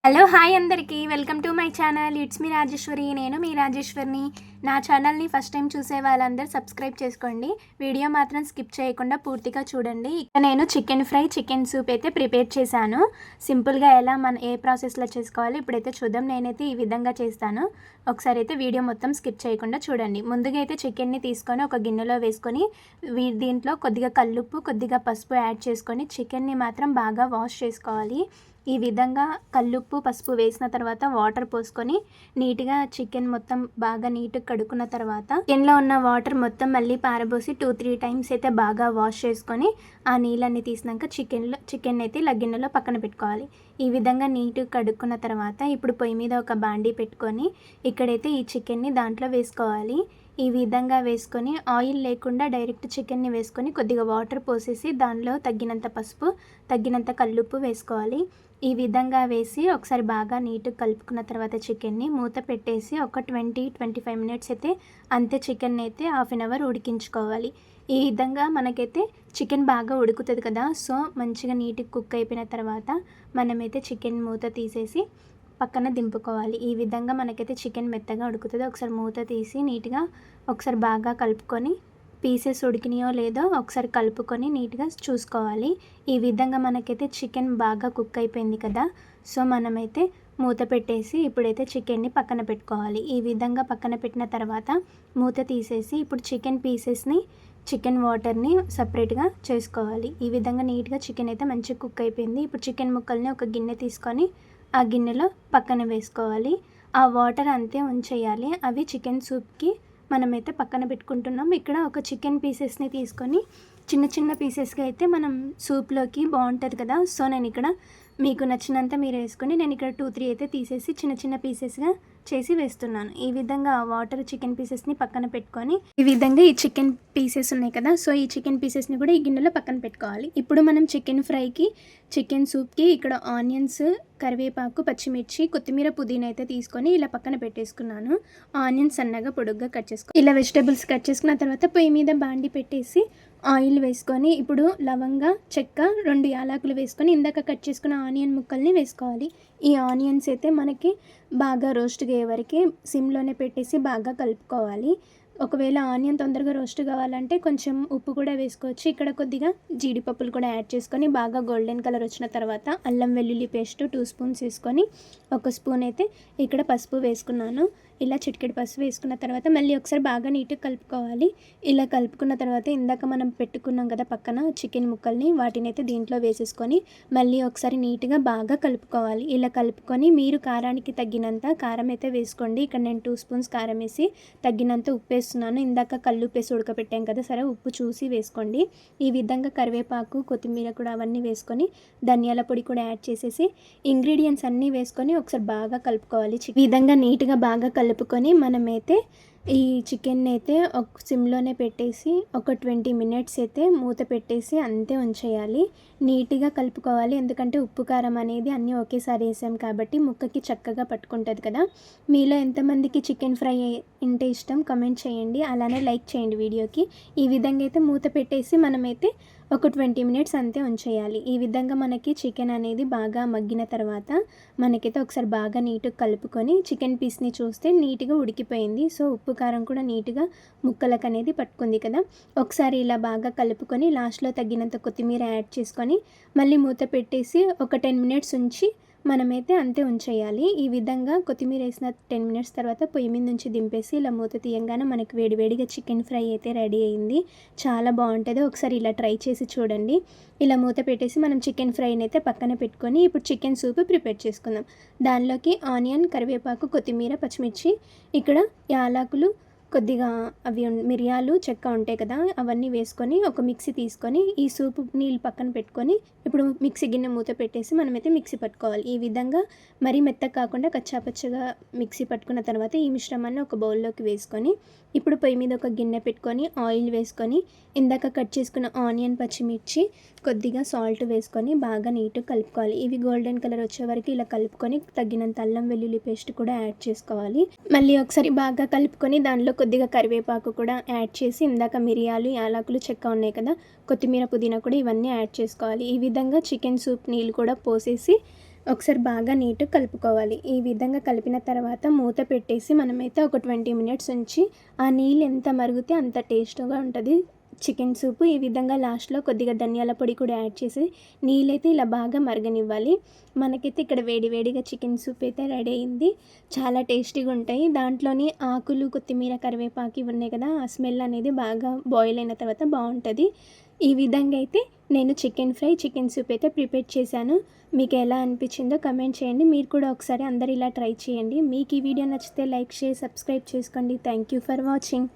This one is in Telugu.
హలో హాయ్ అందరికీ welcome to my channel. It's me Rajeshwari. నేను మీ రాజేశ్వరిని. నా ఛానల్ని ఫస్ట్ టైం చూసే వాళ్ళందరూ సబ్స్క్రైబ్ చేసుకోండి. వీడియో మాత్రం స్కిప్ చేయకుండా పూర్తిగా చూడండి. ఇక్కడ నేను చికెన్ ఫ్రై, చికెన్ సూప్ అయితే ప్రిపేర్ చేశాను. సింపుల్గా ఎలా ఏ ప్రాసెస్లో చేసుకోవాలి ఇప్పుడైతే చూద్దాం. నేనైతే ఈ విధంగా చేస్తాను. ఒకసారి అయితే వీడియో మొత్తం స్కిప్ చేయకుండా చూడండి. ముందుగా అయితే చికెన్ని తీసుకొని ఒక గిన్నెలో వేసుకొని దీంట్లో కొద్దిగా కల్లుప్పు, కొద్దిగా పసుపు యాడ్ చేసుకొని చికెన్ని మాత్రం బాగా వాష్ చేసుకోవాలి. ఈ విధంగా కల్లుప్పు, పసుపు వేసిన తర్వాత వాటర్ పోసుకొని నీట్గా చికెన్ మొత్తం బాగా నీట్గా కడుక్కున్న తర్వాత చికెన్లో ఉన్న వాటర్ మొత్తం మళ్ళీ పారబోసి 2-3 టైమ్స్ అయితే బాగా వాష్ చేసుకొని ఆ నీళ్ళన్నీ తీసినాక చికెన్ అయితే గిన్నెలో పక్కన పెట్టుకోవాలి. ఈ విధంగా నీట్గా కడుక్కున్న తర్వాత ఇప్పుడు పొయ్యి మీద ఒక బాండీ పెట్టుకొని ఇక్కడైతే ఈ చికెన్ని దాంట్లో వేసుకోవాలి. ఈ విధంగా వేసుకొని ఆయిల్ లేకుండా డైరెక్ట్ చికెన్ని వేసుకొని కొద్దిగా వాటర్ పోసేసి దానిలో తగ్గినంత పసుపు, తగ్గినంత కల్లుప్పు వేసుకోవాలి. ఈ విధంగా వేసి ఒకసారి బాగా నీట్గా కలుపుకున్న తర్వాత చికెన్ని మూత పెట్టేసి ఒక 20-25 మినిట్స్ అయితే అంతే చికెన్ అయితే హాఫ్ అన్ అవర్ ఉడికించుకోవాలి. ఈ విధంగా మనకైతే చికెన్ బాగా ఉడుకుతుంది కదా. సో మంచిగా నీట్గా కుక్ అయిపోయిన తర్వాత మనమైతే చికెన్ మూత తీసేసి పక్కన దింపుకోవాలి. ఈ విధంగా మనకైతే చికెన్ మెత్తగా ఉడుకుతుంది. ఒకసారి మూత తీసి నీట్గా ఒకసారి బాగా కలుపుకొని పీసెస్ ఉడికినాయో లేదో ఒకసారి కలుపుకొని నీట్గా చూసుకోవాలి. ఈ విధంగా మనకైతే చికెన్ బాగా కుక్ అయిపోయింది కదా. సో మనమైతే మూత పెట్టేసి ఇప్పుడైతే చికెన్ని పక్కన పెట్టుకోవాలి. ఈ విధంగా పక్కన పెట్టిన తర్వాత మూత తీసేసి ఇప్పుడు చికెన్ పీసెస్ని, చికెన్ వాటర్ని సపరేట్గా చేసుకోవాలి. ఈ విధంగా నీట్గా చికెన్ అయితే మంచిగా కుక్ అయిపోయింది. ఇప్పుడు చికెన్ ముక్కల్ని ఒక గిన్నె తీసుకొని ఆ గిన్నెలో పక్కన వేసుకోవాలి. ఆ వాటర్ అంతే ఉంచేయాలి. అవి చికెన్ సూప్కి మనమైతే పక్కన పెట్టుకుంటున్నాం. ఇక్కడ ఒక చికెన్ పీసెస్ని తీసుకొని చిన్న చిన్న పీసెస్గా అయితే మనం సూప్లోకి బాగుంటుంది కదా. సో నేను ఇక్కడ మీకు నచ్చినంత మీరు వేసుకొని నేను ఇక్కడ 2-3 అయితే తీసేసి చిన్న చిన్న పీసెస్గా చేసి వేస్తున్నాను. ఈ విధంగా వాటర్ చికెన్ పీసెస్ని పక్కన పెట్టుకొని ఈ విధంగా ఈ చికెన్ పీసెస్ ఉన్నాయి కదా. సో ఈ చికెన్ పీసెస్ని కూడా ఈ గిన్నెలో పక్కన పెట్టుకోవాలి. ఇప్పుడు మనం చికెన్ ఫ్రైకి, చికెన్ సూప్కి ఇక్కడ ఆనియన్స్, కరివేపాకు, పచ్చిమిర్చి, కొత్తిమీర, పుదీనా అయితే తీసుకొని ఇలా పక్కన పెట్టేసుకున్నాను. ఆనియన్స్ సన్నగా పొడుగ్గా కట్ చేసుకో ఇలా వెజిటేబుల్స్ కట్ చేసుకున్న తర్వాత పొయ్యి మీద బాండి పెట్టేసి ఆయిల్ వేసుకొని ఇప్పుడు లవంగా, చెక్క, 2 యాలకులు వేసుకొని ఇందాక కట్ చేసుకున్న ఆనియన్ ముక్కల్ని వేసుకోవాలి. ఈ ఆనియన్స్ అయితే మనకి బాగా రోస్ట్ అయ్యే వరకు సిమ్లోనే పెట్టేసి బాగా కలుపుకోవాలి. ఒకవేళ ఆనియన్ తొందరగా రోస్ట్ కావాలంటే కొంచెం ఉప్పు కూడా వేసుకోవచ్చు. ఇక్కడ కొద్దిగా జీడిపప్పులు కూడా యాడ్ చేసుకొని బాగా గోల్డెన్ కలర్ వచ్చిన తర్వాత అల్లం వెల్లుల్లి పేస్ట్ 2 స్పూన్స్ వేసుకొని 1 స్పూన్ అయితే ఇక్కడ పసుపు వేసుకున్నాను. ఇలా చిటికెడు పసుపు వేసుకున్న తర్వాత మళ్ళీ ఒకసారి బాగా నీట్గా కలుపుకోవాలి. ఇలా కలుపుకున్న తర్వాత ఇందాక మనం పెట్టుకున్నాం కదా పక్కన చికెన్ ముక్కల్ని, వాటిని అయితే దీంట్లో వేసేసుకొని మళ్ళీ ఒకసారి నీట్గా బాగా కలుపుకోవాలి. ఇలా కలుపుకొని మీరు కారానికి తగ్గినంత కారం అయితే వేసుకోండి. ఇక్కడ నేను 2 స్పూన్స్ కారం వేసి తగ్గినంత ఉప్పు వేస్తున్నాను. ఇందాక కల్లుప్పు వేసి ఉడకపెట్టాం కదా, సరే ఉప్పు చూసి వేసుకోండి. ఈ విధంగా కరివేపాకు, కొత్తిమీర కూడా అవన్నీ వేసుకొని ధనియాల పొడి కూడా యాడ్ చేసేసి ఇంగ్రీడియంట్స్ అన్నీ వేసుకొని ఒకసారి బాగా కలుపుకోవాలి. ఈ విధంగా నీట్గా బాగా కలుపుకొని మనమైతే ఈ చికెన్ అయితే ఒక సిమ్లోనే పెట్టేసి ఒక 20 మినిట్స్ అయితే మూత పెట్టేసి అంతే ఉంచేయాలి. నీట్గా కలుపుకోవాలి. ఎందుకంటే ఉప్పు కారం అనేది అన్నీ ఒకేసారి వేసాం కాబట్టి ముక్కకి చక్కగా పట్టుకుంటుంది కదా. మీలో ఎంతమందికి చికెన్ ఫ్రై అంటే ఇష్టం కమెంట్ చేయండి. అలానే లైక్ చేయండి వీడియోకి. ఈ విధంగా అయితే మూత పెట్టేసి మనమైతే ఒక 20 మినిట్స్ అంతే ఉంచేయాలి. ఈ విధంగా మనకి చికెన్ అనేది బాగా మగ్గిన తర్వాత మనకైతే ఒకసారి బాగా నీట్గా కలుపుకొని చికెన్ పీస్ని చూస్తే నీట్గా ఉడికిపోయింది. సో ఉప్పు కారం కూడా నీట్గా ముక్కలకు అనేది పట్టుకుంది కదా. ఒకసారి ఇలా బాగా కలుపుకొని లాస్ట్లో తగినంత కొత్తిమీర యాడ్ చేసుకొని మళ్ళీ మూత పెట్టేసి ఒక 10 మినిట్స్ ఉంచి మనమైతే అంతే ఉంచేయాలి. ఈ విధంగా కొత్తిమీర వేసిన 10 మినిట్స్ తర్వాత పొయ్యి మీద నుంచి దింపేసి ఇలా మూత తీయంగానే మనకి వేడివేడిగా చికెన్ ఫ్రై అయితే రెడీ అయింది. చాలా బాగుంటుంది. ఒకసారి ఇలా ట్రై చేసి చూడండి. ఇలా మూత పెట్టేసి మనం చికెన్ ఫ్రైని అయితే పక్కన పెట్టుకొని ఇప్పుడు చికెన్ సూప్ ప్రిపేర్ చేసుకుందాం. దానిలోకి ఆనియన్, కరివేపాకు, కొత్తిమీర, పచ్చిమిర్చి, ఇక్కడ యాలకులు, కొద్దిగా అవి మిరియాలు, చెక్క ఉంటాయి కదా, అవన్నీ వేసుకొని ఒక మిక్సీ తీసుకొని ఈ సూపు నీళ్ళు పక్కన పెట్టుకొని ఇప్పుడు మిక్సీ గిన్నె మూత పెట్టేసి మనమైతే మిక్సీ పట్టుకోవాలి. ఈ విధంగా మరీ మెత్తగా కాకుండా కచ్చాపచ్చగా మిక్సీ పట్టుకున్న తర్వాత ఈ మిశ్రమాన్ని ఒక బౌల్లోకి వేసుకొని ఇప్పుడు పొయ్యి మీద ఒక గిన్నె పెట్టుకొని ఆయిల్ వేసుకొని ఇందాక కట్ చేసుకున్న ఆనియన్, పచ్చిమిర్చి, కొద్దిగా సాల్ట్ వేసుకొని బాగా నీట్గా కలుపుకోవాలి. ఇవి గోల్డెన్ కలర్ వచ్చే వరకు ఇలా కలుపుకొని తగినంత అల్లం వెల్లుల్లి పేస్ట్ కూడా యాడ్ చేసుకోవాలి. మళ్ళీ ఒకసారి బాగా కలుపుకొని దానిలో కొద్దిగా కరివేపాకు కూడా యాడ్ చేసి ఇందాక మిరియాలు, యాలకులు, చెక్క ఉన్నాయి కదా, కొత్తిమీర, పుదీనా కూడా ఇవన్నీ యాడ్ చేసుకోవాలి. ఈ విధంగా చికెన్ సూప్ నీళ్ళు కూడా పోసేసి ఒకసారి బాగా నీట్గా కలుపుకోవాలి. ఈ విధంగా కలిపిన తర్వాత మూత పెట్టేసి మనమైతే ఒక 20 మినిట్స్ ఉంచి ఆ నీళ్ళు ఎంత మరిగితే అంత టేస్ట్గా ఉంటుంది చికెన్ సూపు. ఈ విధంగా లాస్ట్లో కొద్దిగా ధనియాల పొడి కూడా యాడ్ చేసి నీళ్ళైతే ఇలా బాగా మరగనివ్వాలి. మనకైతే ఇక్కడ వేడివేడిగా చికెన్ సూప్ అయితే రెడీ అయింది. చాలా టేస్టీగా ఉంటాయి. దాంట్లోని ఆకులు, కొత్తిమీర, కరివేపాకు ఉన్నాయి కదా, ఆ స్మెల్ అనేది బాగా బాయిల్ అయిన తర్వాత బాగుంటుంది. ఈ విధంగా అయితే నేను చికెన్ ఫ్రై, చికెన్ సూప్ అయితే ప్రిపేర్ చేశాను. మీకు ఎలా అనిపించిందో కమెంట్ చేయండి. మీరు కూడా ఒకసారి అందరు ఇలా ట్రై చేయండి. మీకు ఈ వీడియో నచ్చితే లైక్, షేర్, సబ్స్క్రైబ్ చేసుకోండి. Thank you for watching.